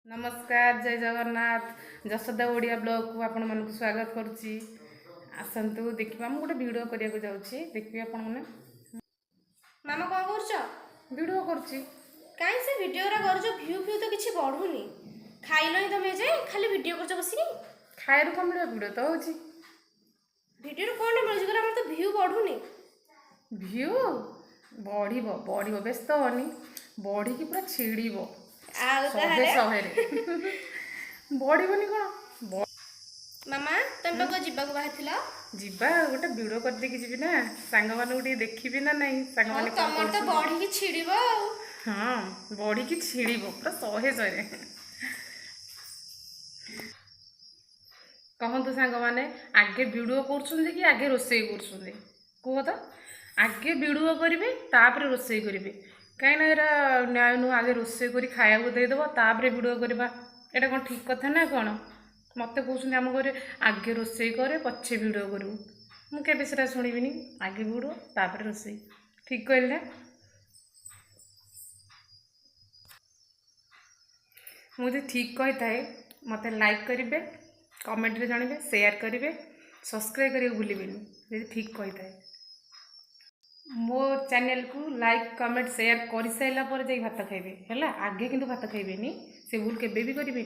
नमस्कार जय जगन्नाथ जसोदा ओडिया ब्लॉग को आपण मन स्वागत करुच्ची आसतु देखिए मुझे गोटे वीडियो करने जाऊँगी देखिए आपण मैंने मामा कौन कर वीडियो करुच्ची कहीं से वीडियो कर भ्यू तो किसी बढ़ुनी खाइल ही तुम जाए खाली वीडियो कर बसिक खाए कम मिले वीडियो तो हो वीडियो कौन मिलूँ तो भ्यू बढ़ुनी भ्यू बढ़ बढ़ व्यस्त हनी बढ़ी पूरा छिड़ शहे शहे बढ़नी कौन मामा तुम पाक जावाक बाहर जीवा गोटे वीडियो करदेकी जी ना सांग मान देखी ना नहीं सांग मान तुम तो बढ़ी छिड़ हाँ बढ़ी की छिड़ पूरा शहे शहे कहतु सांग मैंने आगे वीडियो कर आगे रोसे कर कह तो आगे वीडियो करेंगे तापर रोसे करेंगे कहीं न्याय नुह आगे रोसे कर खाया देदेव तापर वीडियो करवा यहाँ कौन ठीक कथा ना कौन मत कहते आम घर आगे रोसे करे पछे वीडियो करूँ मुझे से शुणिनी आगे वीडियो तापर रोसे ठीक कहले मुझे ठीक कही थाए मत लाइक करेंगे कमेंट रे जानवे शेयर करेंगे सब्सक्राइब करेंगे भूलें जी ठीक कही थाए मो चैनल को लाइक कमेंट शेयर कर सारापर भात खाइबे है आगे किंतु भात खाइबेनी से भूल केबे भी करेंगे।